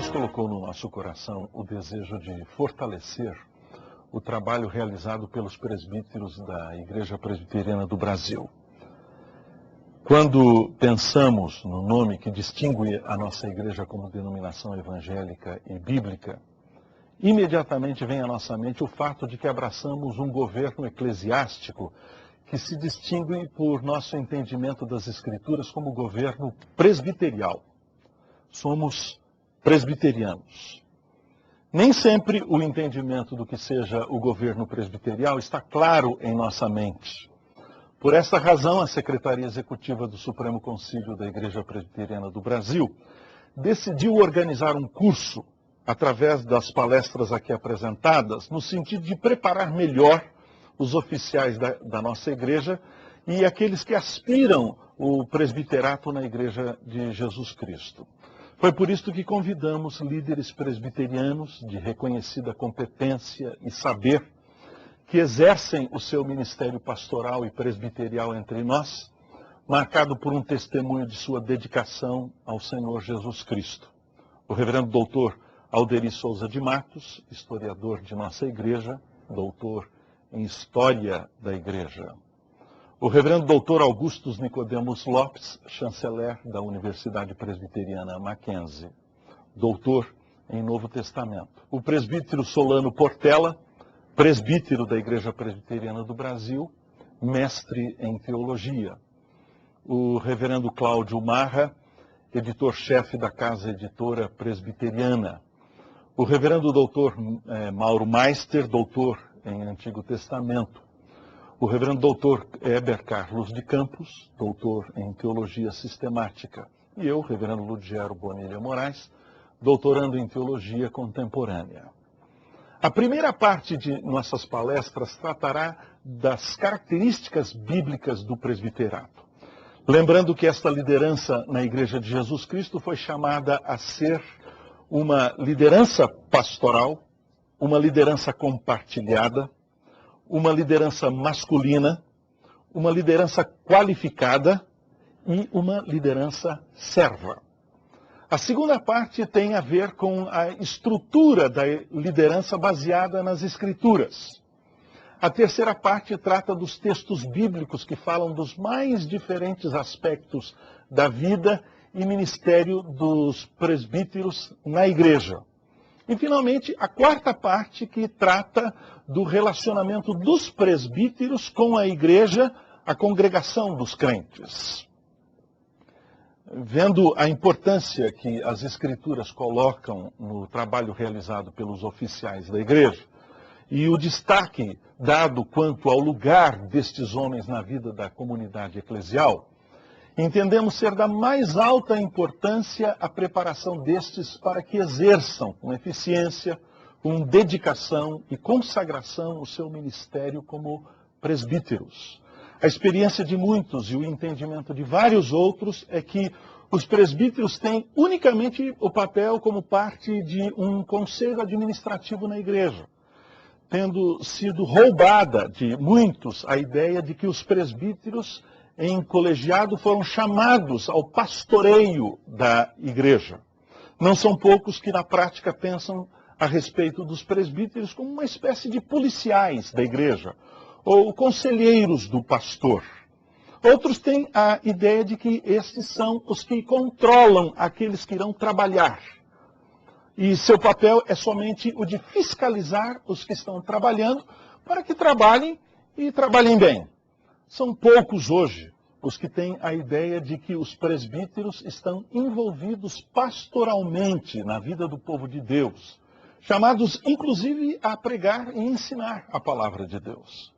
Deus colocou no nosso coração o desejo de fortalecer o trabalho realizado pelos presbíteros da Igreja Presbiteriana do Brasil. Quando pensamos no nome que distingue a nossa igreja como denominação evangélica e bíblica, imediatamente vem à nossa mente o fato de que abraçamos um governo eclesiástico que se distingue por nosso entendimento das Escrituras como governo presbiterial. Somos presbiterianos. Nem sempre o entendimento do que seja o governo presbiterial está claro em nossa mente. Por essa razão, a Secretaria Executiva do Supremo Concílio da Igreja Presbiteriana do Brasil decidiu organizar um curso, através das palestras aqui apresentadas, no sentido de preparar melhor os oficiais da nossa igreja e aqueles que aspiram o presbiterato na Igreja de Jesus Cristo. Foi por isso que convidamos líderes presbiterianos de reconhecida competência e saber, que exercem o seu ministério pastoral e presbiterial entre nós, marcado por um testemunho de sua dedicação ao Senhor Jesus Cristo. O reverendo doutor Alderi Souza de Matos, historiador de nossa igreja, doutor em História da Igreja. O reverendo doutor Augustus Nicodemos Lopes, chanceler da Universidade Presbiteriana Mackenzie, doutor em Novo Testamento. O presbítero Solano Portela, presbítero da Igreja Presbiteriana do Brasil, mestre em teologia. O reverendo Cláudio Marra, editor-chefe da Casa Editora Presbiteriana. O reverendo doutor Mauro Meister, doutor em Antigo Testamento. O reverendo doutor Heber Carlos de Campos, doutor em Teologia Sistemática. E eu, reverendo Ludgero Bonilha Moraes, doutorando em Teologia Contemporânea. A primeira parte de nossas palestras tratará das características bíblicas do presbiterato. Lembrando que esta liderança na Igreja de Jesus Cristo foi chamada a ser uma liderança pastoral, uma liderança compartilhada, uma liderança masculina, uma liderança qualificada e uma liderança serva. A segunda parte tem a ver com a estrutura da liderança baseada nas Escrituras. A terceira parte trata dos textos bíblicos que falam dos mais diferentes aspectos da vida e ministério dos presbíteros na igreja. E, finalmente, a quarta parte que trata do relacionamento dos presbíteros com a igreja, a congregação dos crentes. Vendo a importância que as Escrituras colocam no trabalho realizado pelos oficiais da igreja e o destaque dado quanto ao lugar destes homens na vida da comunidade eclesial, entendemos ser da mais alta importância a preparação destes para que exerçam com eficiência, com dedicação e consagração o seu ministério como presbíteros. A experiência de muitos e o entendimento de vários outros é que os presbíteros têm unicamente o papel como parte de um conselho administrativo na igreja, tendo sido roubada de muitos a ideia de que os presbíteros em colegiado foram chamados ao pastoreio da igreja. Não são poucos que na prática pensam a respeito dos presbíteros como uma espécie de policiais da igreja, ou conselheiros do pastor. Outros têm a ideia de que estes são os que controlam aqueles que irão trabalhar. E seu papel é somente o de fiscalizar os que estão trabalhando para que trabalhem e trabalhem bem. São poucos hoje os que têm a ideia de que os presbíteros estão envolvidos pastoralmente na vida do povo de Deus, chamados inclusive a pregar e ensinar a palavra de Deus.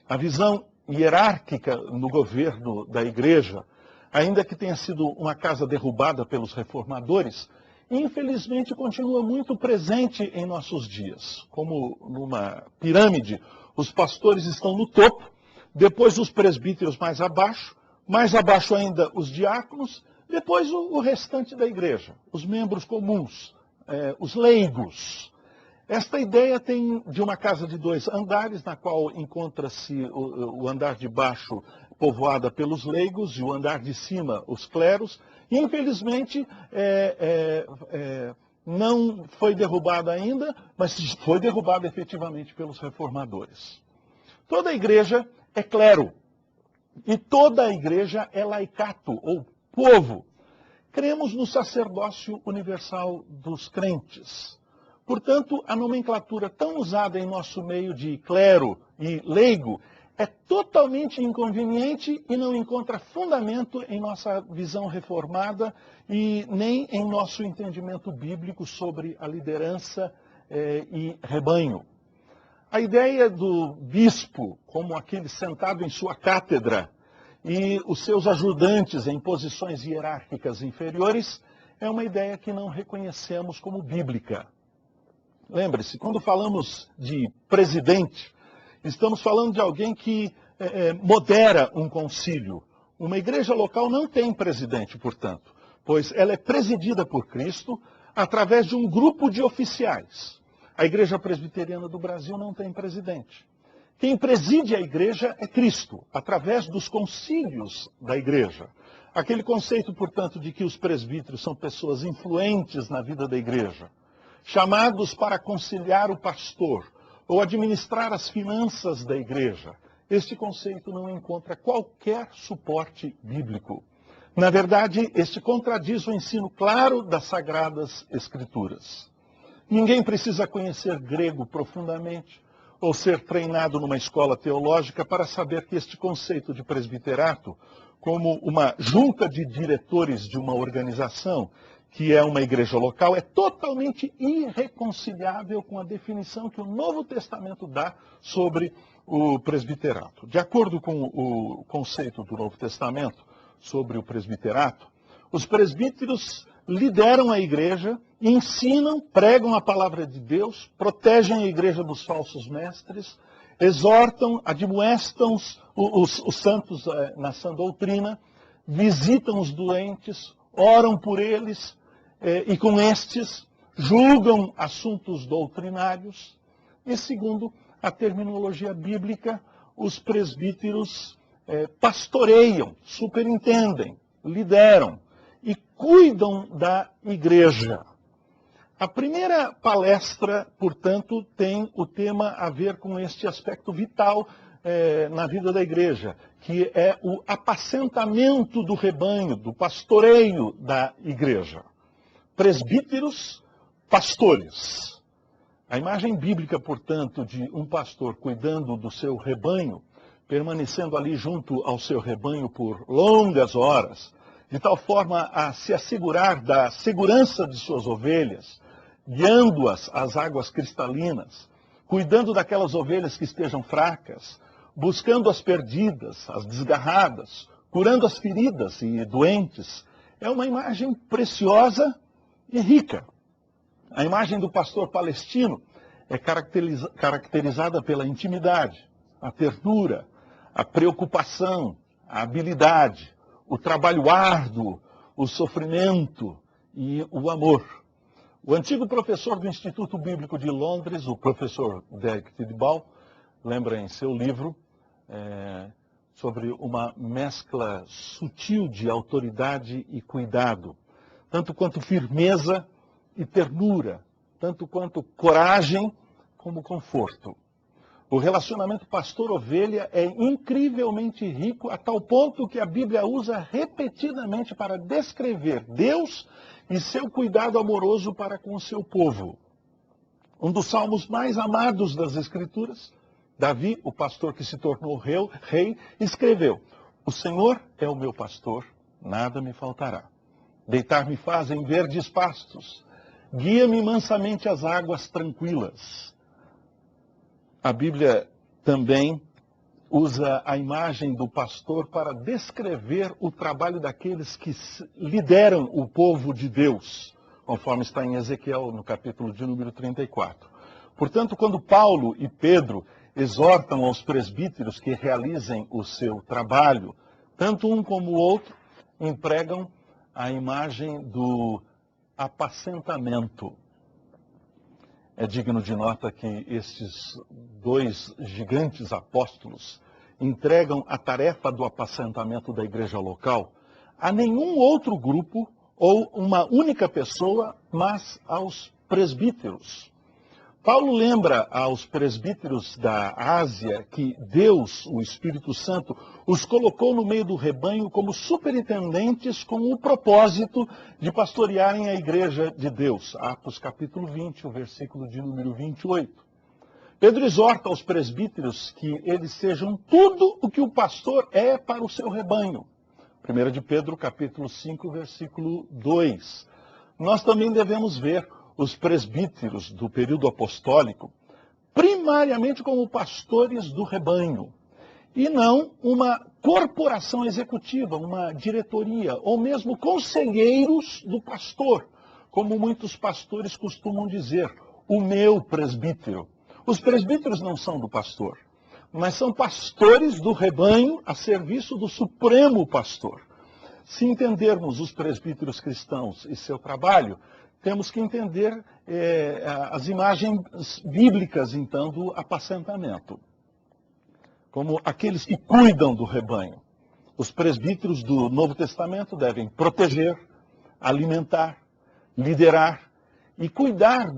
A visão hierárquica no governo da igreja, ainda que tenha sido uma casa derrubada pelos reformadores, infelizmente continua muito presente em nossos dias. Como numa pirâmide, os pastores estão no topo, depois os presbíteros mais abaixo ainda os diáconos, depois o restante da igreja, os membros comuns, os leigos. Esta ideia tem de uma casa de 2 andares, na qual encontra-se o andar de baixo povoada pelos leigos e o andar de cima os cleros. E, infelizmente, não foi derrubada ainda, mas foi derrubada efetivamente pelos reformadores. Toda a igreja é clero. E toda a igreja é laicato, ou povo. Cremos no sacerdócio universal dos crentes. Portanto, a nomenclatura tão usada em nosso meio de clero e leigo é totalmente inconveniente e não encontra fundamento em nossa visão reformada e nem em nosso entendimento bíblico sobre a liderança e rebanho. A ideia do bispo, como aquele sentado em sua cátedra, e os seus ajudantes em posições hierárquicas inferiores, é uma ideia que não reconhecemos como bíblica. Lembre-se, quando falamos de presidente, estamos falando de alguém que modera um concílio. Uma igreja local não tem presidente, portanto, pois ela é presidida por Cristo através de um grupo de oficiais. A Igreja Presbiteriana do Brasil não tem presidente. Quem preside a igreja é Cristo, através dos concílios da igreja. Aquele conceito, portanto, de que os presbíteros são pessoas influentes na vida da igreja, chamados para conciliar o pastor ou administrar as finanças da igreja. Este conceito não encontra qualquer suporte bíblico. Na verdade, este contradiz o ensino claro das Sagradas Escrituras. Ninguém precisa conhecer grego profundamente ou ser treinado numa escola teológica para saber que este conceito de presbiterato, como uma junta de diretores de uma organização, que é uma igreja local, é totalmente irreconciliável com a definição que o Novo Testamento dá sobre o presbiterato. De acordo com o conceito do Novo Testamento sobre o presbiterato, os presbíteros lideram a igreja, ensinam, pregam a palavra de Deus, protegem a igreja dos falsos mestres, exortam, admoestam os santos na sã doutrina, visitam os doentes, oram por eles e com estes julgam assuntos doutrinários. E segundo a terminologia bíblica, os presbíteros pastoreiam, superintendem, lideram e cuidam da igreja. A primeira palestra, portanto, tem o tema a ver com este aspecto vital na vida da igreja, que é o apacentamento do rebanho, do pastoreio da igreja. Presbíteros, pastores. A imagem bíblica, portanto, de um pastor cuidando do seu rebanho, permanecendo ali junto ao seu rebanho por longas horas, de tal forma a se assegurar da segurança de suas ovelhas, guiando-as às águas cristalinas, cuidando daquelas ovelhas que estejam fracas, buscando as perdidas, as desgarradas, curando as feridas e doentes. É uma imagem preciosa e rica. A imagem do pastor palestino é caracterizada pela intimidade, a ternura, a preocupação, a habilidade, o trabalho árduo, o sofrimento e o amor. O antigo professor do Instituto Bíblico de Londres, o professor Derek Tidball, lembra em seu livro sobre uma mescla sutil de autoridade e cuidado, tanto quanto firmeza e ternura, tanto quanto coragem como conforto. O relacionamento pastor-ovelha é incrivelmente rico, a tal ponto que a Bíblia usa repetidamente para descrever Deus e seu cuidado amoroso para com o seu povo. Um dos salmos mais amados das Escrituras, Davi, o pastor que se tornou rei, escreveu: "O Senhor é o meu pastor, nada me faltará. Deitar-me faz em verdes pastos, guia-me mansamente às águas tranquilas." A Bíblia também usa a imagem do pastor para descrever o trabalho daqueles que lideram o povo de Deus, conforme está em Ezequiel, no capítulo de número 34. Portanto, quando Paulo e Pedro exortam aos presbíteros que realizem o seu trabalho, tanto um como o outro empregam a imagem do apacentamento. É digno de nota que estes dois gigantes apóstolos entregam a tarefa do apacentamento da igreja local a nenhum outro grupo ou uma única pessoa, mas aos presbíteros. Paulo lembra aos presbíteros da Ásia que Deus, o Espírito Santo, os colocou no meio do rebanho como superintendentes com o propósito de pastorearem a igreja de Deus. Atos capítulo 20, o versículo de número 28. Pedro exorta aos presbíteros que eles sejam tudo o que o pastor é para o seu rebanho. 1 de Pedro capítulo 5, versículo 2. Nós também devemos ver os presbíteros do período apostólico, primariamente como pastores do rebanho, e não uma corporação executiva, uma diretoria, ou mesmo conselheiros do pastor, como muitos pastores costumam dizer, o meu presbítero. Os presbíteros não são do pastor, mas são pastores do rebanho a serviço do supremo pastor. Se entendermos os presbíteros cristãos e seu trabalho, temos que entender as imagens bíblicas, então, do apacentamento. Como aqueles que cuidam do rebanho. Os presbíteros do Novo Testamento devem proteger, alimentar, liderar e cuidar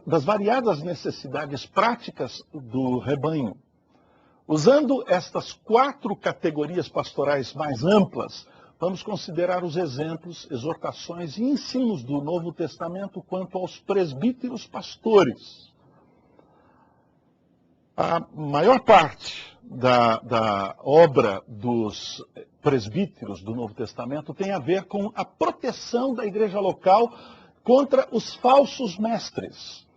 das variadas necessidades práticas do rebanho. Usando estas 4 categorias pastorais mais amplas, vamos considerar os exemplos, exortações e ensinos do Novo Testamento quanto aos presbíteros pastores. A maior parte da obra dos presbíteros do Novo Testamento tem a ver com a proteção da igreja local contra os falsos mestres.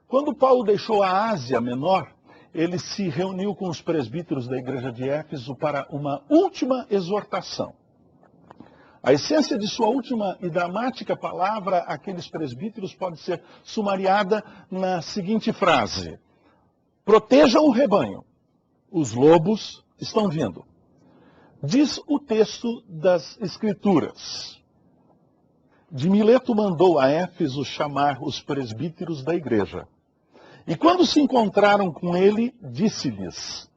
Quando Paulo deixou a Ásia Menor, ele se reuniu com os presbíteros da igreja de Éfeso para uma última exortação. A essência de sua última e dramática palavra àqueles presbíteros pode ser sumariada na seguinte frase: protejam o rebanho, os lobos estão vindo. Diz o texto das Escrituras. De Mileto mandou a Éfeso chamar os presbíteros da igreja. E quando se encontraram com ele, disse-lhes: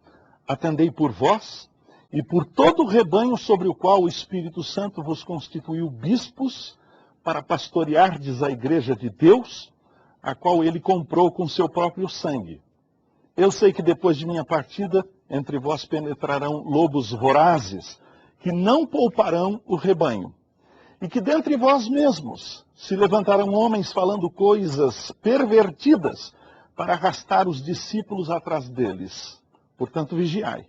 atendei por vós e por todo o rebanho sobre o qual o Espírito Santo vos constituiu bispos para pastoreardes a igreja de Deus, a qual ele comprou com seu próprio sangue. Eu sei que depois de minha partida, entre vós penetrarão lobos vorazes, que não pouparão o rebanho. E que dentre vós mesmos se levantarão homens falando coisas pervertidas para arrastar os discípulos atrás deles. Portanto, vigiai,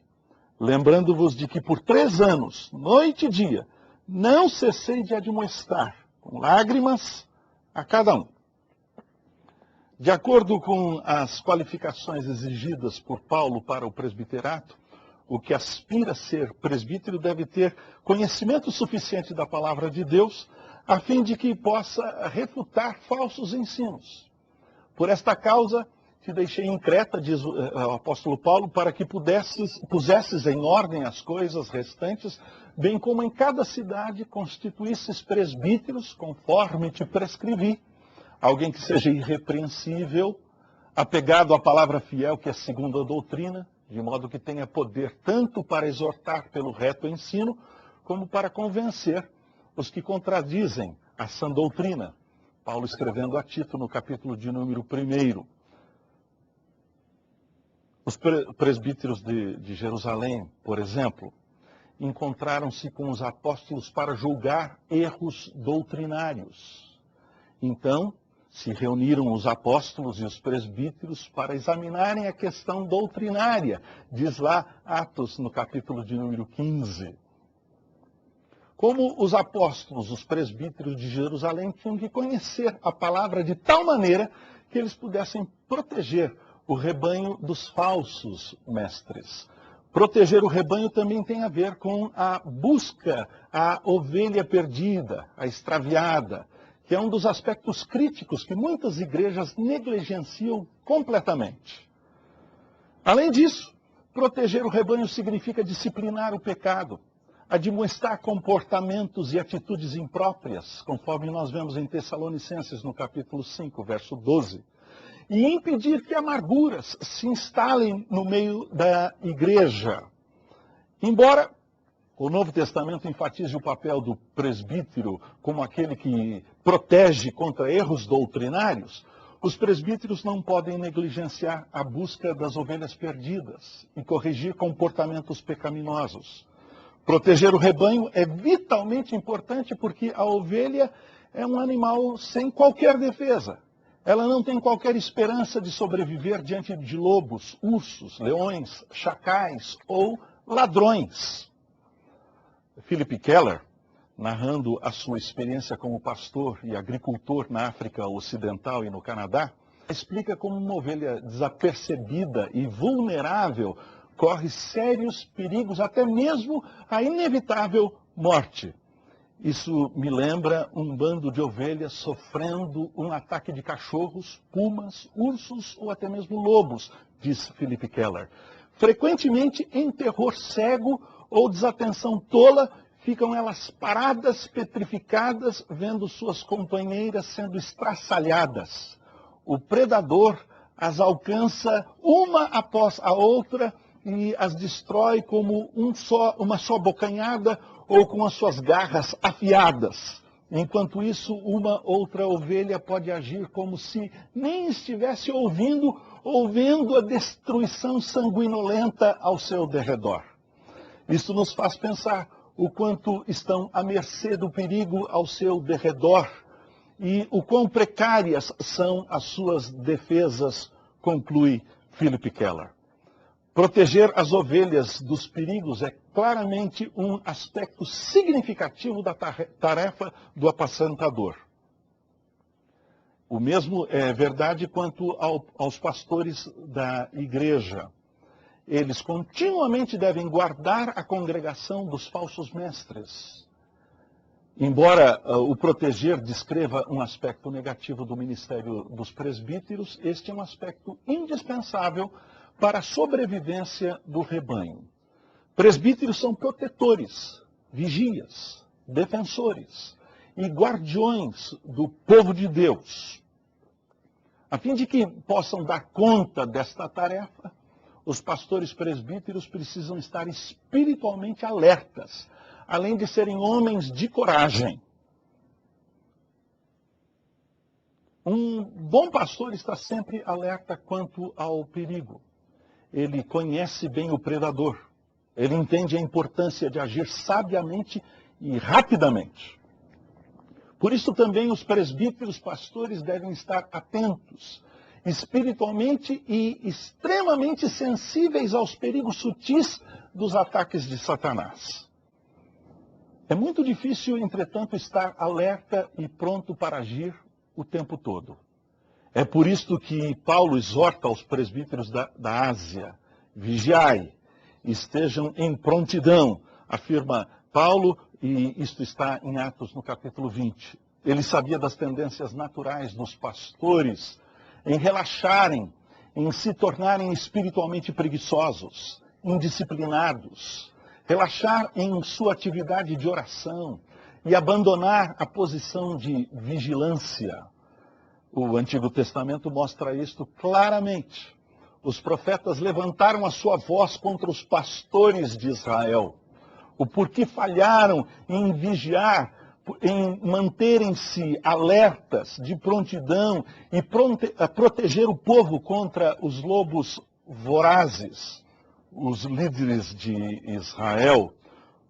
lembrando-vos de que por 3 anos, noite e dia, não cessei de admoestar, com lágrimas, a cada um. De acordo com as qualificações exigidas por Paulo para o presbiterato, o que aspira a ser presbítero deve ter conhecimento suficiente da palavra de Deus, a fim de que possa refutar falsos ensinos. Por esta causa, te deixei em Creta, diz o apóstolo Paulo, para que pusesses em ordem as coisas restantes, bem como em cada cidade constituísses presbíteros, conforme te prescrevi. Alguém que seja irrepreensível, apegado à palavra fiel, que é segundo a doutrina, de modo que tenha poder tanto para exortar pelo reto ensino, como para convencer os que contradizem a sã doutrina. Paulo escrevendo a Tito no capítulo de número 1. Os presbíteros de Jerusalém, por exemplo, encontraram-se com os apóstolos para julgar erros doutrinários. Então, se reuniram os apóstolos e os presbíteros para examinarem a questão doutrinária, diz lá Atos, no capítulo de número 15. Como os apóstolos, os presbíteros de Jerusalém tinham que conhecer a palavra de tal maneira que eles pudessem proteger o rebanho dos falsos mestres. Proteger o rebanho também tem a ver com a busca à ovelha perdida, a extraviada, que é um dos aspectos críticos que muitas igrejas negligenciam completamente. Além disso, proteger o rebanho significa disciplinar o pecado, admoestar comportamentos e atitudes impróprias, conforme nós vemos em Tessalonicenses, no capítulo 5, verso 12, e impedir que amarguras se instalem no meio da igreja. Embora o Novo Testamento enfatiza o papel do presbítero como aquele que protege contra erros doutrinários, os presbíteros não podem negligenciar a busca das ovelhas perdidas e corrigir comportamentos pecaminosos. Proteger o rebanho é vitalmente importante porque a ovelha é um animal sem qualquer defesa. Ela não tem qualquer esperança de sobreviver diante de lobos, ursos, leões, chacais ou ladrões. Philip Keller, narrando a sua experiência como pastor e agricultor na África Ocidental e no Canadá, explica como uma ovelha desapercebida e vulnerável corre sérios perigos, até mesmo a inevitável morte. Isso me lembra um bando de ovelhas sofrendo um ataque de cachorros, pumas, ursos ou até mesmo lobos, diz Philip Keller. Frequentemente, em terror cego ou desatenção tola, ficam elas paradas, petrificadas, vendo suas companheiras sendo estraçalhadas. O predador as alcança uma após a outra e as destrói como uma só bocanhada ou com as suas garras afiadas. Enquanto isso, uma outra ovelha pode agir como se nem estivesse ouvindo ou vendo a destruição sanguinolenta ao seu derredor. Isso nos faz pensar o quanto estão à mercê do perigo ao seu derredor e o quão precárias são as suas defesas, conclui Philip Keller. Proteger as ovelhas dos perigos é claramente um aspecto significativo da tarefa do apacentador. O mesmo é verdade quanto aos pastores da igreja. Eles continuamente devem guardar a congregação dos falsos mestres. Embora o proteger descreva um aspecto negativo do ministério dos presbíteros, este é um aspecto indispensável para a sobrevivência do rebanho. Presbíteros são protetores, vigias, defensores e guardiões do povo de Deus. A fim de que possam dar conta desta tarefa, os pastores presbíteros precisam estar espiritualmente alertas, além de serem homens de coragem. Um bom pastor está sempre alerta quanto ao perigo. Ele conhece bem o predador. Ele entende a importância de agir sabiamente e rapidamente. Por isso também os presbíteros pastores devem estar atentos, espiritualmente e extremamente sensíveis aos perigos sutis dos ataques de Satanás. É muito difícil, entretanto, estar alerta e pronto para agir o tempo todo. É por isso que Paulo exorta aos presbíteros da Ásia: vigiai, estejam em prontidão, afirma Paulo, e isto está em Atos no capítulo 20. Ele sabia das tendências naturais dos pastores em relaxarem, em se tornarem espiritualmente preguiçosos, indisciplinados, relaxar em sua atividade de oração e abandonar a posição de vigilância. O Antigo Testamento mostra isto claramente. Os profetas levantaram a sua voz contra os pastores de Israel. O porquê falharam em vigiar, em manterem-se alertas, de prontidão e proteger o povo contra os lobos vorazes. Os líderes de Israel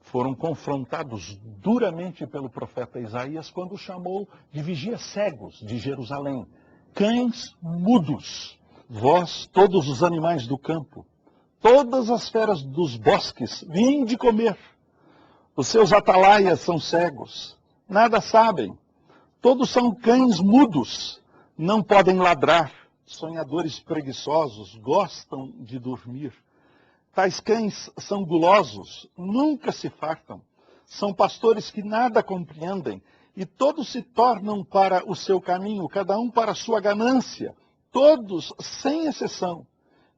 foram confrontados duramente pelo profeta Isaías quando chamou de vigias cegos de Jerusalém. Cães mudos, vós, todos os animais do campo, todas as feras dos bosques, vinde comer. Os seus atalaias são cegos, nada sabem. Todos são cães mudos, não podem ladrar. Sonhadores preguiçosos, gostam de dormir. Tais cães são gulosos, nunca se fartam. São pastores que nada compreendem, e todos se tornam para o seu caminho, cada um para a sua ganância, todos sem exceção.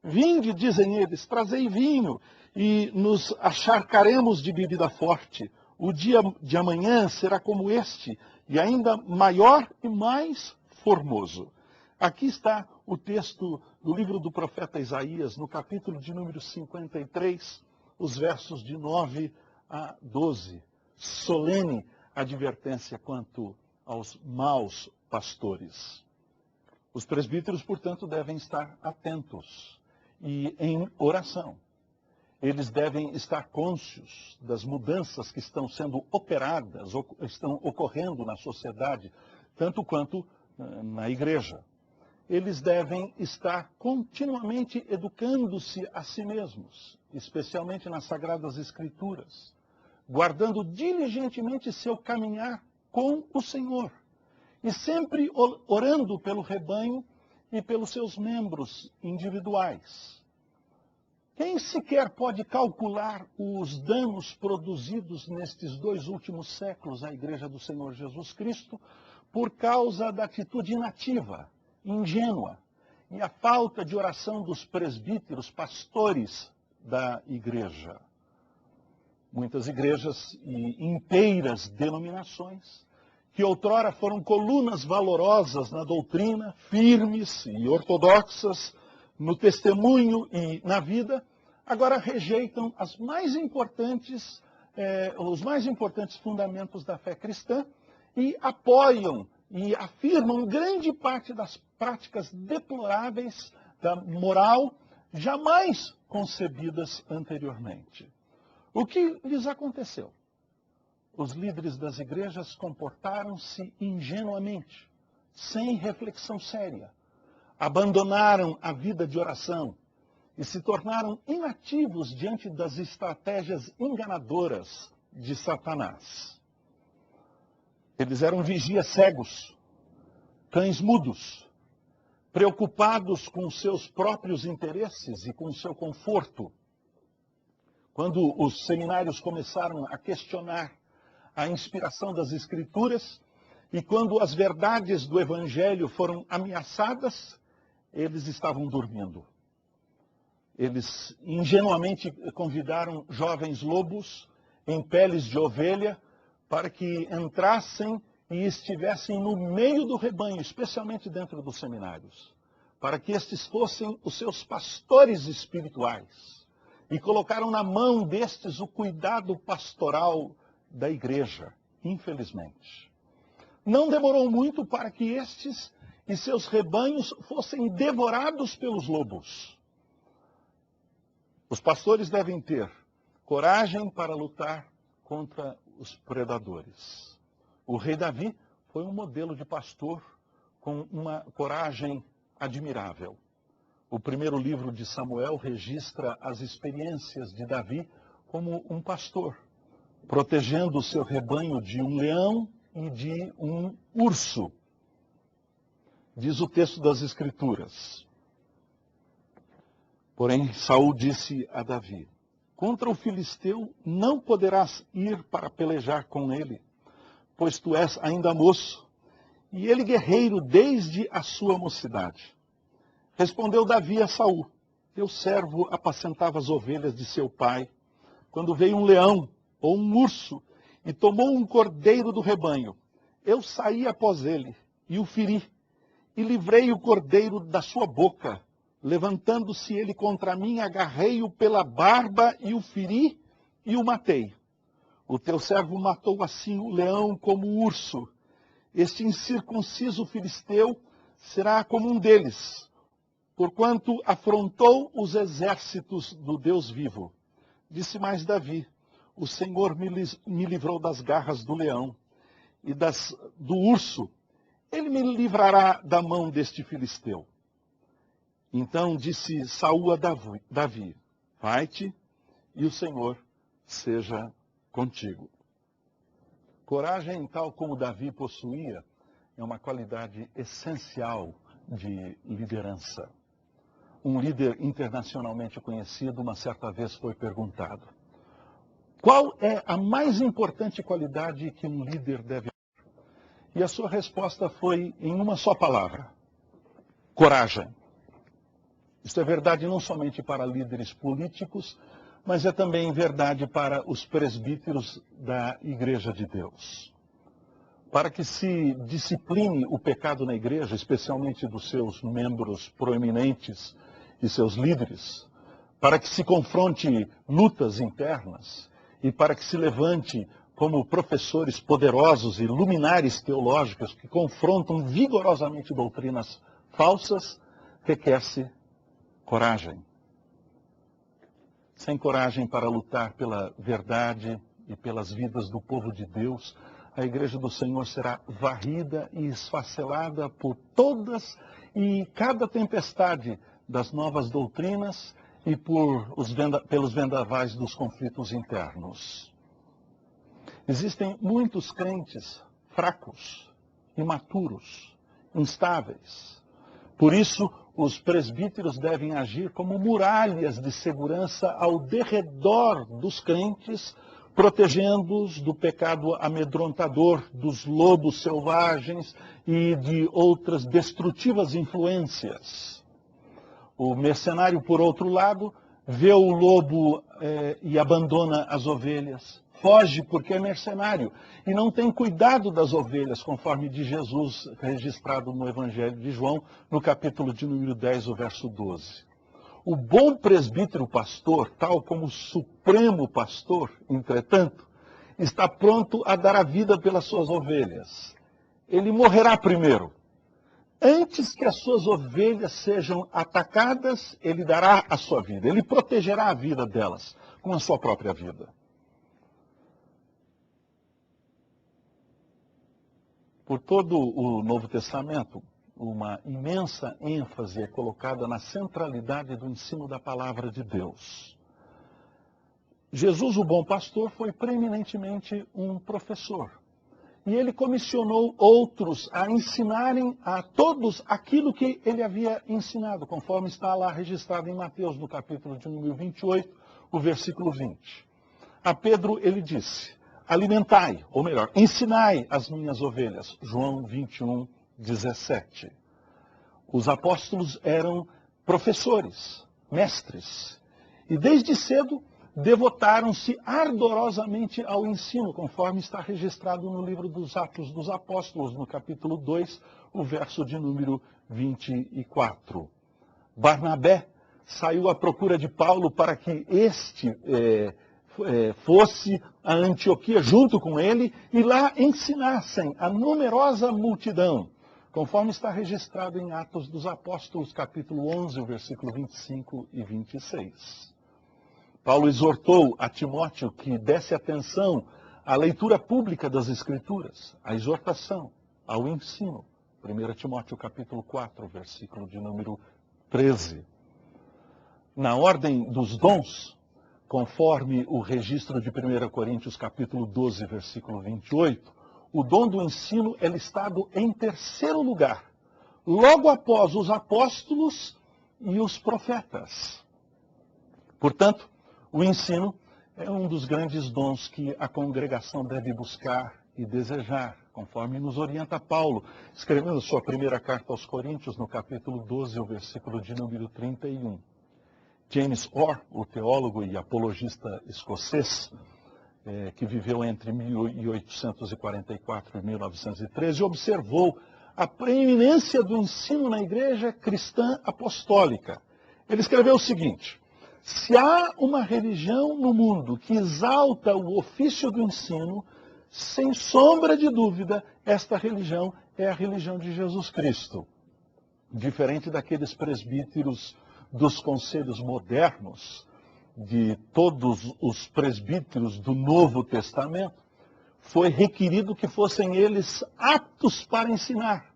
Vinde, dizem eles, trazei vinho, e nos acharcaremos de bebida forte. O dia de amanhã será como este, e ainda maior e mais formoso. Aqui está o texto do livro do profeta Isaías, no capítulo de número 53, os versos de 9 a 12, solene advertência quanto aos maus pastores. Os presbíteros, portanto, devem estar atentos e em oração. Eles devem estar cônscios das mudanças que estão sendo operadas, ou estão ocorrendo na sociedade, tanto quanto na igreja. Eles devem estar continuamente educando-se a si mesmos, especialmente nas Sagradas Escrituras, guardando diligentemente seu caminhar com o Senhor, e sempre orando pelo rebanho e pelos seus membros individuais. Quem sequer pode calcular os danos produzidos nestes 2 últimos séculos à Igreja do Senhor Jesus Cristo por causa da atitude inativa, ingênua, e a falta de oração dos presbíteros, pastores da Igreja? Muitas igrejas e inteiras denominações, que outrora foram colunas valorosas na doutrina, firmes e ortodoxas, no testemunho e na vida, agora rejeitam os mais importantes fundamentos da fé cristã e apoiam e afirmam grande parte das práticas deploráveis da moral jamais concebidas anteriormente. O que lhes aconteceu? Os líderes das igrejas comportaram-se ingenuamente, sem reflexão séria. Abandonaram a vida de oração e se tornaram inativos diante das estratégias enganadoras de Satanás. Eles eram vigias cegos, cães mudos, preocupados com seus próprios interesses e com o seu conforto. Quando os seminários começaram a questionar a inspiração das Escrituras e quando as verdades do Evangelho foram ameaçadas, eles estavam dormindo. Eles ingenuamente convidaram jovens lobos em peles de ovelha para que entrassem e estivessem no meio do rebanho, especialmente dentro dos seminários, para que estes fossem os seus pastores espirituais. E colocaram na mão destes o cuidado pastoral da igreja, infelizmente. Não demorou muito para que estes e seus rebanhos fossem devorados pelos lobos. Os pastores devem ter coragem para lutar contra os predadores. O rei Davi foi um modelo de pastor com uma coragem admirável. O primeiro livro de Samuel registra as experiências de Davi como um pastor, protegendo o seu rebanho de um leão e de um urso. Diz o texto das Escrituras. Porém, Saul disse a Davi: contra o filisteu não poderás ir para pelejar com ele, pois tu és ainda moço, e ele guerreiro desde a sua mocidade. Respondeu Davi a Saul: teu servo apacentava as ovelhas de seu pai, quando veio um leão ou um urso e tomou um cordeiro do rebanho. Eu saí após ele e o feri, e livrei o cordeiro da sua boca. Levantando-se ele contra mim, agarrei-o pela barba e o feri e o matei. O teu servo matou assim o leão como o urso. Este incircunciso filisteu será como um deles, porquanto afrontou os exércitos do Deus vivo. Disse mais Davi: o Senhor me livrou das garras do leão e do urso. Ele me livrará da mão deste filisteu. Então disse Saul a Davi: vai-te e o Senhor seja contigo. Coragem, tal como Davi possuía, é uma qualidade essencial de liderança. Um líder internacionalmente conhecido, uma certa vez foi perguntado: qual é a mais importante qualidade que um líder deve ter? E a sua resposta foi em uma só palavra: coragem. Isto é verdade não somente para líderes políticos, mas é também verdade para os presbíteros da Igreja de Deus. Para que se discipline o pecado na igreja, especialmente dos seus membros proeminentes e seus líderes, para que se confronte lutas internas e para que se levante como professores poderosos e luminares teológicos que confrontam vigorosamente doutrinas falsas, requer-se coragem. Sem coragem para lutar pela verdade e pelas vidas do povo de Deus, a igreja do Senhor será varrida e esfacelada por todas e cada tempestade das novas doutrinas e pelos vendavais dos conflitos internos. Existem muitos crentes fracos, imaturos, instáveis. Por isso, os presbíteros devem agir como muralhas de segurança ao derredor dos crentes, protegendo-os do pecado amedrontador, dos lobos selvagens e de outras destrutivas influências. O mercenário, por outro lado, vê o lobo e abandona as ovelhas. Foge porque é mercenário e não tem cuidado das ovelhas, conforme de Jesus registrado no Evangelho de João, no capítulo de número 10, o verso 12. O bom presbítero pastor, tal como o supremo pastor, entretanto, está pronto a dar a vida pelas suas ovelhas. Ele morrerá primeiro. Antes que as suas ovelhas sejam atacadas, ele dará a sua vida. Ele protegerá a vida delas com a sua própria vida. Por todo o Novo Testamento, uma imensa ênfase é colocada na centralidade do ensino da palavra de Deus. Jesus, o bom pastor, foi preeminentemente um professor. E ele comissionou outros a ensinarem a todos aquilo que ele havia ensinado, conforme está lá registrado em Mateus, no capítulo de número 28, o versículo 20. A Pedro ele disse: alimentai, ou melhor, ensinai as minhas ovelhas. João 21, 17. Os apóstolos eram professores, mestres. E desde cedo devotaram-se ardorosamente ao ensino, conforme está registrado no livro dos Atos dos Apóstolos, no capítulo 2, o verso de número 24. Barnabé saiu à procura de Paulo para que este fosse a Antioquia junto com ele e lá ensinassem a numerosa multidão, conforme está registrado em Atos dos Apóstolos, capítulo 11, o versículo 25 e 26. Paulo exortou a Timóteo que desse atenção à leitura pública das Escrituras, à exortação, ao ensino. 1 Timóteo capítulo 4, versículo de número 13. Na ordem dos dons, conforme o registro de 1 Coríntios capítulo 12, versículo 28, o dom do ensino é listado em terceiro lugar, logo após os apóstolos e os profetas. Portanto, o ensino é um dos grandes dons que a congregação deve buscar e desejar, conforme nos orienta Paulo, escrevendo sua primeira carta aos Coríntios, no capítulo 12, o versículo de número 31. James Orr, o teólogo e apologista escocês, que viveu entre 1844 e 1913, observou a preeminência do ensino na igreja cristã apostólica. Ele escreveu o seguinte: se há uma religião no mundo que exalta o ofício do ensino, sem sombra de dúvida, esta religião é a religião de Jesus Cristo. Diferente daqueles presbíteros dos conselhos modernos, de todos os presbíteros do Novo Testamento, foi requerido que fossem eles aptos para ensinar,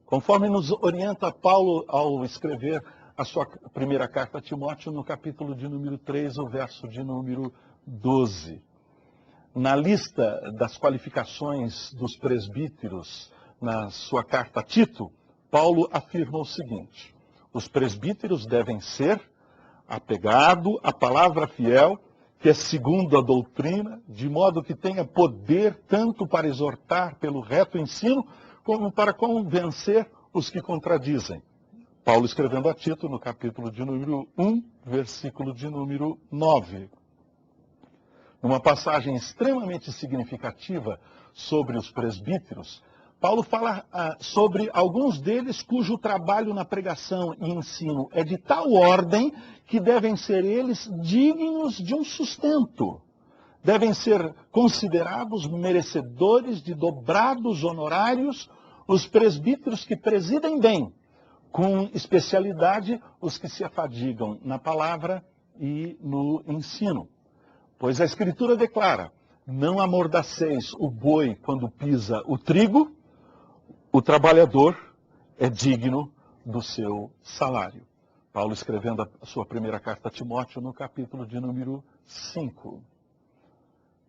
conforme nos orienta Paulo ao escrever a sua primeira carta a Timóteo, no capítulo de número 3, o verso de número 12. Na lista das qualificações dos presbíteros, na sua carta a Tito, Paulo afirma o seguinte: os presbíteros devem ser apegado à palavra fiel, que é segundo a doutrina, de modo que tenha poder tanto para exortar pelo reto ensino, como para convencer os que contradizem. Paulo escrevendo a Tito, no capítulo de número 1, versículo de número 9. Numa passagem extremamente significativa sobre os presbíteros, Paulo fala sobre alguns deles cujo trabalho na pregação e ensino é de tal ordem que devem ser eles dignos de um sustento, devem ser considerados merecedores de dobrados honorários os presbíteros que presidem bem, com especialidade os que se afadigam na palavra e no ensino. Pois a Escritura declara: não amordaceis o boi quando pisa o trigo, o trabalhador é digno do seu salário. Paulo escrevendo a sua primeira carta a Timóteo no capítulo de número 5.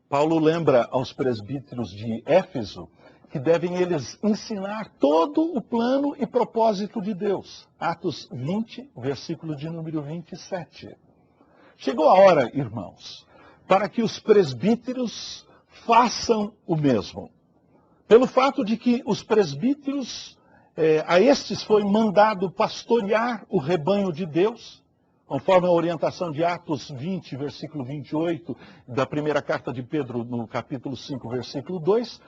Paulo lembra aos presbíteros de Éfeso que devem eles ensinar todo o plano e propósito de Deus. Atos 20, versículo de número 27. Chegou a hora, irmãos, para que os presbíteros façam o mesmo. Pelo fato de que os presbíteros, a estes foi mandado pastorear o rebanho de Deus, conforme a orientação de Atos 20, versículo 28, da primeira carta de Pedro, no capítulo 5, versículo 2,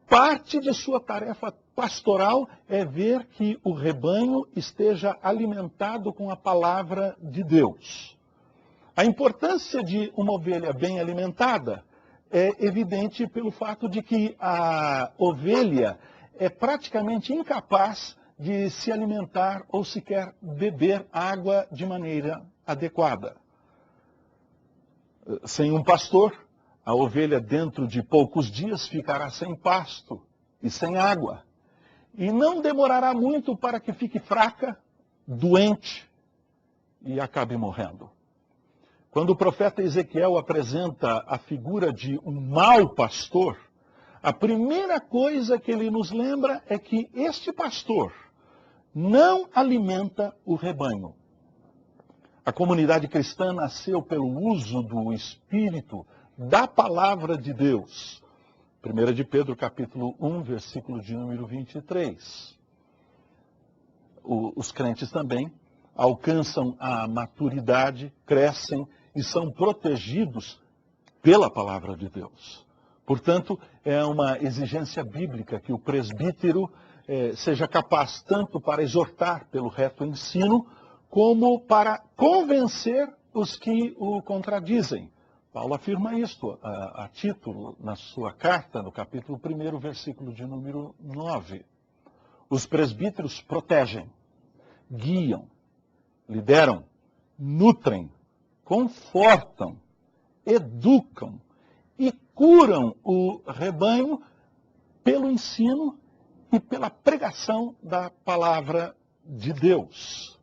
parte de sua tarefa pastoral é ver que o rebanho esteja alimentado com a palavra de Deus. A importância de uma ovelha bem alimentada é evidente pelo fato de que a ovelha é praticamente incapaz de se alimentar ou sequer beber água de maneira adequada. Sem um pastor, a ovelha dentro de poucos dias ficará sem pasto e sem água. E não demorará muito para que fique fraca, doente e acabe morrendo. Quando o profeta Ezequiel apresenta a figura de um mau pastor, a primeira coisa que ele nos lembra é que este pastor não alimenta o rebanho. A comunidade cristã nasceu pelo uso do Espírito da palavra de Deus. 1 de Pedro, capítulo 1, versículo de número 23. Os crentes também alcançam a maturidade, crescem e são protegidos pela palavra de Deus. Portanto, é uma exigência bíblica que o presbítero seja capaz tanto para exortar pelo reto ensino, como para convencer os que o contradizem. Paulo afirma isto a título na sua carta, no capítulo 1, versículo de número 9. Os presbíteros protegem, guiam, lideram, nutrem, confortam, educam e curam o rebanho pelo ensino e pela pregação da palavra de Deus.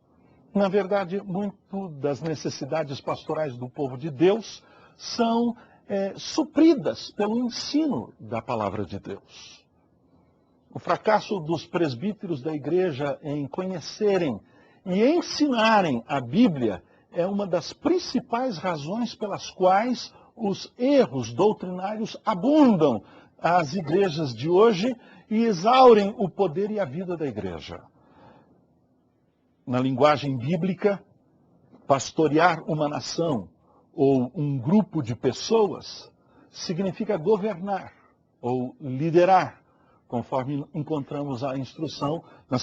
Na verdade, muito das necessidades pastorais do povo de Deus são supridas pelo ensino da palavra de Deus. O fracasso dos presbíteros da igreja em conhecerem e ensinarem a Bíblia é uma das principais razões pelas quais os erros doutrinários abundam às igrejas de hoje e exaurem o poder e a vida da igreja. Na linguagem bíblica, pastorear uma nação ou um grupo de pessoas significa governar ou liderar, conforme encontramos a instrução no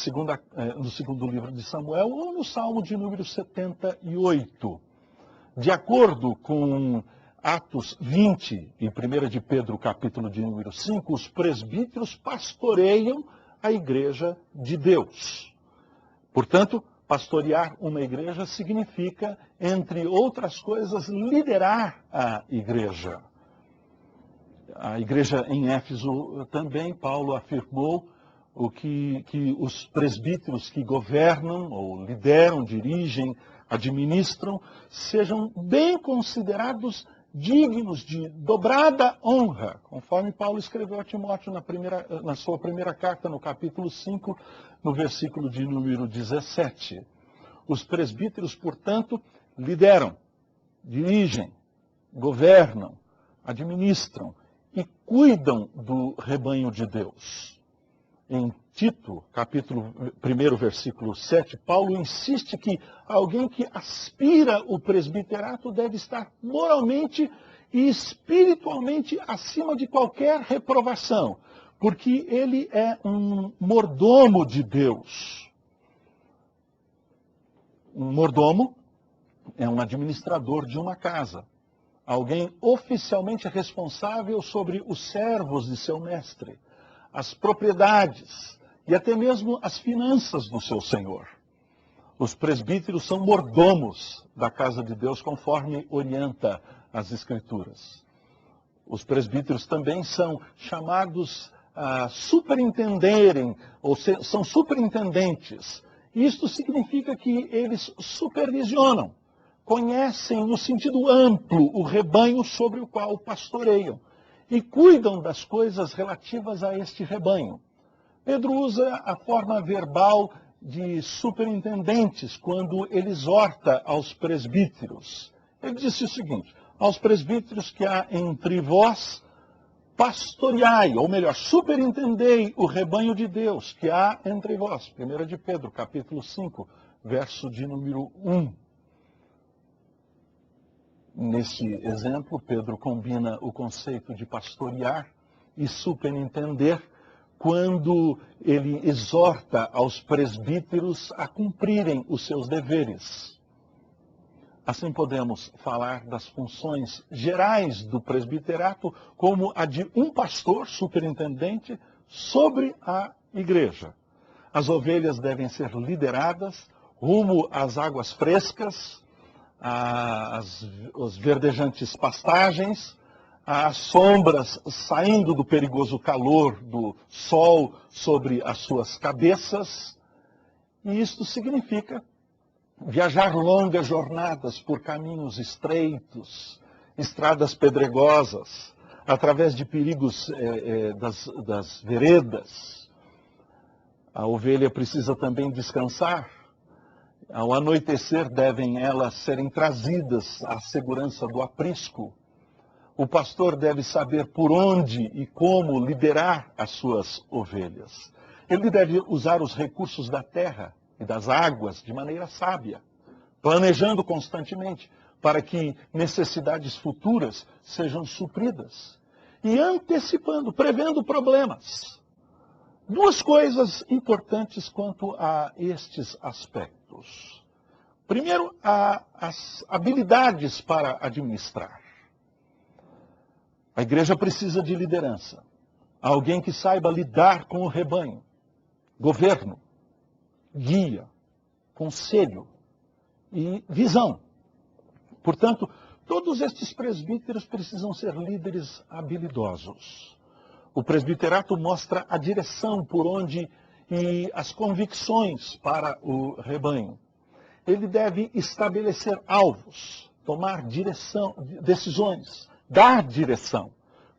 segundo livro de Samuel ou no Salmo de número 78. De acordo com Atos 20 e 1 de Pedro, capítulo de número 5, os presbíteros pastoreiam a igreja de Deus. Portanto, pastorear uma igreja significa, entre outras coisas, liderar a igreja. A igreja em Éfeso também, Paulo afirmou que os presbíteros que governam, ou lideram, dirigem, administram, sejam bem considerados dignos de dobrada honra, conforme Paulo escreveu a Timóteo na sua primeira carta, no capítulo 5, no versículo de número 17. Os presbíteros, portanto, lideram, dirigem, governam, administram e cuidam do rebanho de Deus. Em Tito, capítulo 1, versículo 7, Paulo insiste que alguém que aspira o presbiterato deve estar moralmente e espiritualmente acima de qualquer reprovação, porque ele é um mordomo de Deus. Um mordomo é um administrador de uma casa. alguém oficialmente responsável sobre os servos de seu mestre, as propriedades e até mesmo as finanças do seu senhor. Os presbíteros são mordomos da casa de Deus, conforme orienta as Escrituras. Os presbíteros também são chamados a superintenderem, ou são superintendentes. Isto significa que eles supervisionam, conhecem no sentido amplo o rebanho sobre o qual pastoreiam e cuidam das coisas relativas a este rebanho. Pedro usa a forma verbal de superintendentes quando ele exorta aos presbíteros. Ele disse o seguinte: aos presbíteros que há entre vós, pastoreai, ou melhor, superintendei o rebanho de Deus que há entre vós. 1 de Pedro, capítulo 5, verso de número 1. Nesse exemplo, Pedro combina o conceito de pastorear e superintender quando ele exorta aos presbíteros a cumprirem os seus deveres. Assim podemos falar das funções gerais do presbiterato como a de um pastor superintendente sobre a igreja. As ovelhas devem ser lideradas rumo às águas frescas, às verdejantes pastagens, às sombras saindo do perigoso calor do sol sobre as suas cabeças. E isto significa viajar longas jornadas por caminhos estreitos, estradas pedregosas, através de perigos das veredas. A ovelha precisa também descansar. Ao anoitecer devem elas serem trazidas à segurança do aprisco. O pastor deve saber por onde e como liderar as suas ovelhas. Ele deve usar os recursos da terra e das águas de maneira sábia, planejando constantemente para que necessidades futuras sejam supridas e antecipando, prevendo problemas. Duas coisas importantes quanto a estes aspectos. Primeiro, as habilidades para administrar. A igreja precisa de liderança. Alguém que saiba lidar com o rebanho. Governo, guia, conselho e visão. Portanto, todos estes presbíteros precisam ser líderes habilidosos. O presbiterato mostra a direção por onde e as convicções para o rebanho. Ele deve estabelecer alvos, tomar decisões, dar direção,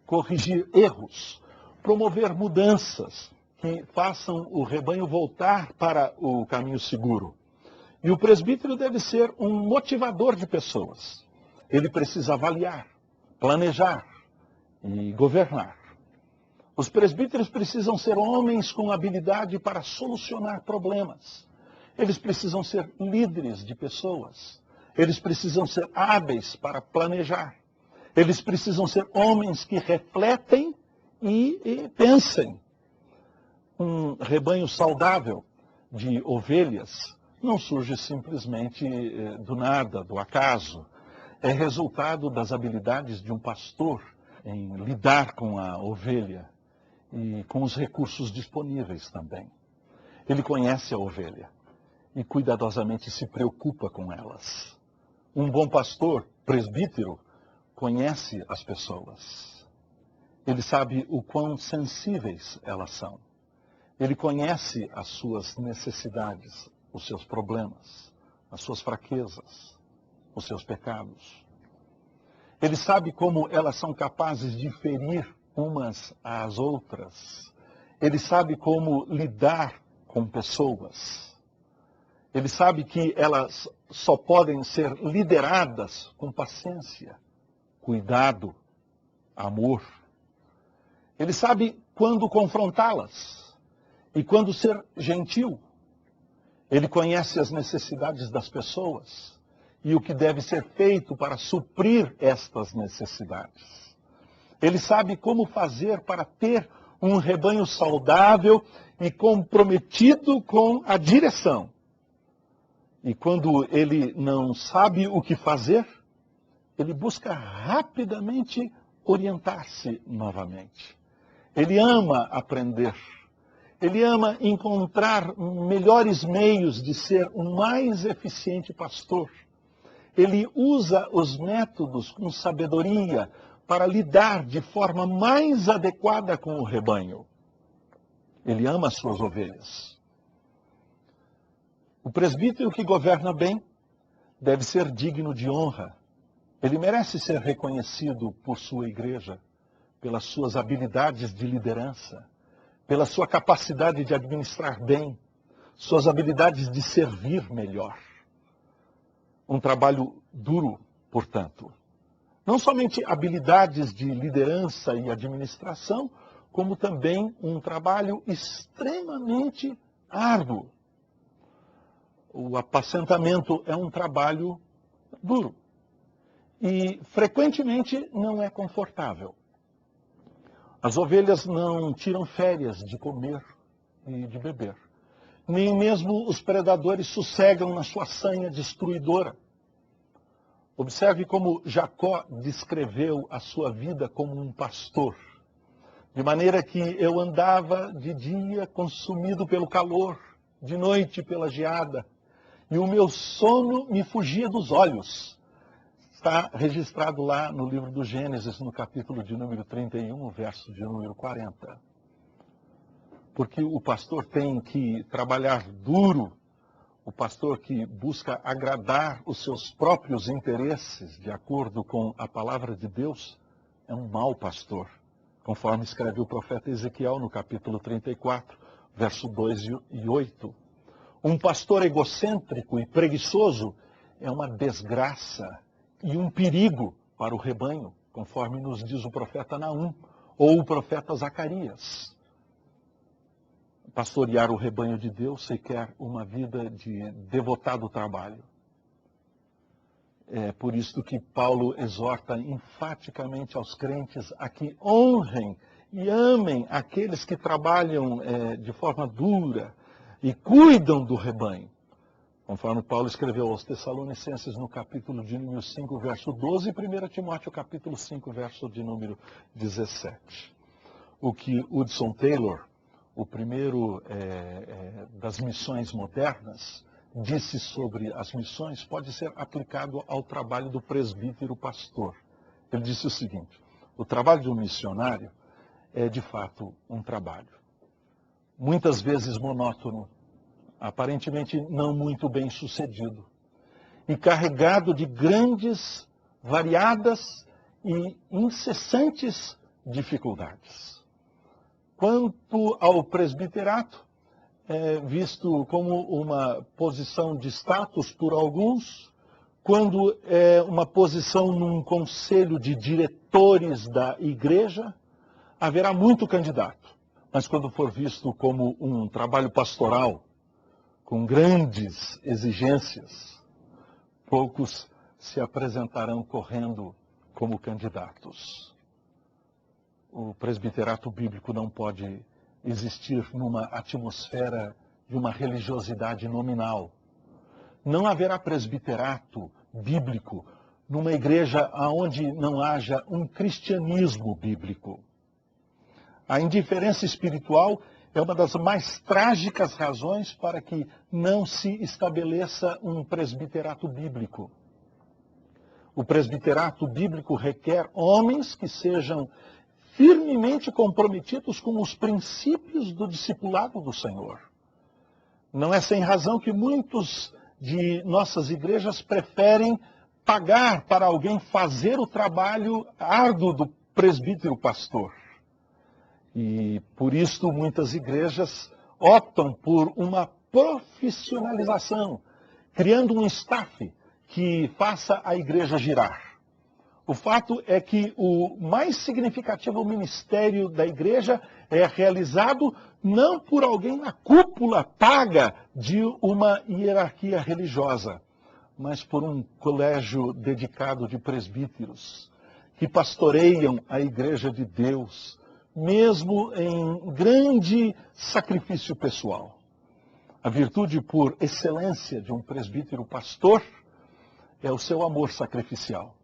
corrigir erros, promover mudanças que façam o rebanho voltar para o caminho seguro. E o presbítero deve ser um motivador de pessoas. Ele precisa avaliar, planejar e governar. Os presbíteros precisam ser homens com habilidade para solucionar problemas. Eles precisam ser líderes de pessoas. Eles precisam ser hábeis para planejar. Eles precisam ser homens que refletem e pensem. Um rebanho saudável de ovelhas não surge simplesmente do nada, do acaso. É resultado das habilidades de um pastor em lidar com a ovelha e com os recursos disponíveis também. Ele conhece a ovelha e cuidadosamente se preocupa com elas. Um bom pastor, presbítero, conhece as pessoas. Ele sabe o quão sensíveis elas são. Ele conhece as suas necessidades, os seus problemas, as suas fraquezas, os seus pecados. Ele sabe como elas são capazes de ferir umas às outras. Ele sabe como lidar com pessoas. Ele sabe que elas só podem ser lideradas com paciência, cuidado, amor. Ele sabe quando confrontá-las e quando ser gentil. Ele conhece as necessidades das pessoas e o que deve ser feito para suprir estas necessidades. Ele sabe como fazer para ter um rebanho saudável e comprometido com a direção. E quando ele não sabe o que fazer, ele busca rapidamente orientar-se novamente. Ele ama aprender. Ele ama encontrar melhores meios de ser um mais eficiente pastor. Ele usa os métodos com sabedoria para lidar de forma mais adequada com o rebanho. Ele ama as suas ovelhas. O presbítero que governa bem deve ser digno de honra. Ele merece ser reconhecido por sua igreja, pelas suas habilidades de liderança, pela sua capacidade de administrar bem, suas habilidades de servir melhor. Um trabalho duro, portanto. Não somente habilidades de liderança e administração, como também um trabalho extremamente árduo. O apacentamento é um trabalho duro e frequentemente não é confortável. As ovelhas não tiram férias de comer e de beber. Nem mesmo os predadores sossegam na sua sanha destruidora. Observe como Jacó descreveu a sua vida como um pastor. De maneira que eu andava de dia consumido pelo calor, de noite pela geada, e o meu sono me fugia dos olhos. Está registrado lá no livro do Gênesis, no capítulo de número 31, verso de número 40. Porque o pastor tem que trabalhar duro, o pastor que busca agradar os seus próprios interesses, de acordo com a palavra de Deus, é um mau pastor, conforme escreve o profeta Ezequiel no capítulo 34, verso 2 e 8. Um pastor egocêntrico e preguiçoso é uma desgraça e um perigo para o rebanho, conforme nos diz o profeta Naum ou o profeta Zacarias. Pastorear o rebanho de Deus requer uma vida de devotado trabalho. É por isso que Paulo exorta enfaticamente aos crentes a que honrem e amem aqueles que trabalham de forma dura e cuidam do rebanho. Conforme Paulo escreveu aos Tessalonicenses no capítulo de número 5, verso 12, e 1 Timóteo capítulo 5, verso de número 17. O que Hudson Taylor, o primeiro das missões modernas, disse sobre as missões pode ser aplicado ao trabalho do presbítero pastor. Ele disse o seguinte: o trabalho de um missionário é de fato um trabalho, muitas vezes monótono, aparentemente não muito bem sucedido, e carregado de grandes, variadas e incessantes dificuldades. Quanto ao presbiterato, é visto como uma posição de status por alguns, quando é uma posição num conselho de diretores da igreja, haverá muito candidato. Mas quando for visto como um trabalho pastoral, com grandes exigências, poucos se apresentarão correndo como candidatos. O presbiterato bíblico não pode existir numa atmosfera de uma religiosidade nominal. Não haverá presbiterato bíblico numa igreja onde não haja um cristianismo bíblico. A indiferença espiritual é uma das mais trágicas razões para que não se estabeleça um presbiterato bíblico. O presbiterato bíblico requer homens que sejam firmemente comprometidos com os princípios do discipulado do Senhor. Não é sem razão que muitos de nossas igrejas preferem pagar para alguém fazer o trabalho árduo do presbítero pastor. E por isso muitas igrejas optam por uma profissionalização, criando um staff que faça a igreja girar. O fato é que o mais significativo ministério da igreja é realizado não por alguém na cúpula paga de uma hierarquia religiosa, mas por um colégio dedicado de presbíteros que pastoreiam a igreja de Deus, mesmo em grande sacrifício pessoal. A virtude por excelência de um presbítero pastor é o seu amor sacrificial.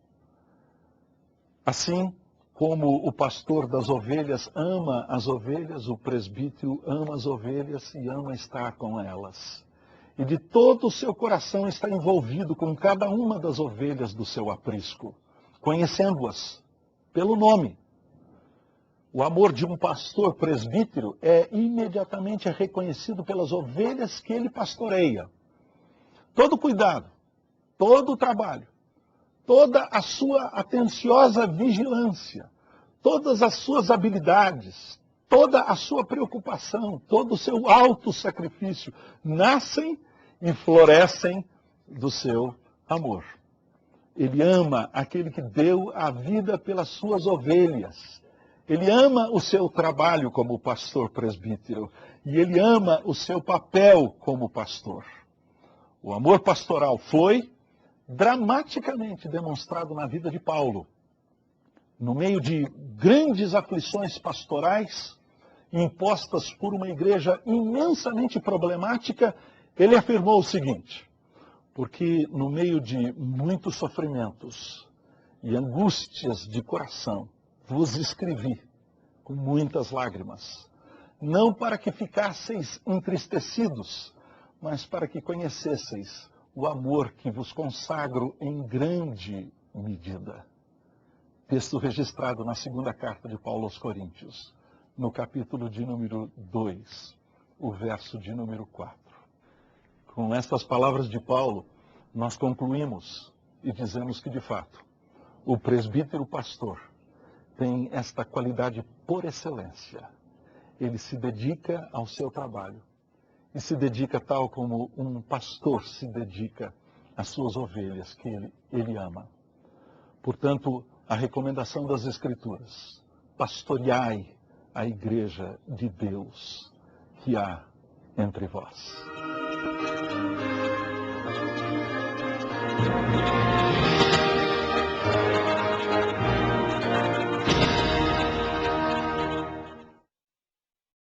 Assim como o pastor das ovelhas ama as ovelhas, o presbítero ama as ovelhas e ama estar com elas. E de todo o seu coração está envolvido com cada uma das ovelhas do seu aprisco, conhecendo-as pelo nome. O amor de um pastor presbítero é imediatamente reconhecido pelas ovelhas que ele pastoreia. Todo o cuidado, todo o trabalho, toda a sua atenciosa vigilância, todas as suas habilidades, toda a sua preocupação, todo o seu alto sacrifício nascem e florescem do seu amor. Ele ama aquele que deu a vida pelas suas ovelhas. Ele ama o seu trabalho como pastor presbítero e ele ama o seu papel como pastor. O amor pastoral foi dramaticamente demonstrado na vida de Paulo. No meio de grandes aflições pastorais, impostas por uma igreja imensamente problemática, ele afirmou o seguinte: porque no meio de muitos sofrimentos e angústias de coração, vos escrevi com muitas lágrimas, não para que ficasseis entristecidos, mas para que conhecesseis o amor que vos consagro em grande medida. Texto registrado na segunda carta de Paulo aos Coríntios, no capítulo de número 2, o verso de número 4. Com estas palavras de Paulo, nós concluímos e dizemos que, de fato, o presbítero pastor tem esta qualidade por excelência. Ele se dedica ao seu trabalho. E se dedica tal como um pastor se dedica às suas ovelhas que ele ama. Portanto, a recomendação das Escrituras: pastoreai a igreja de Deus que há entre vós.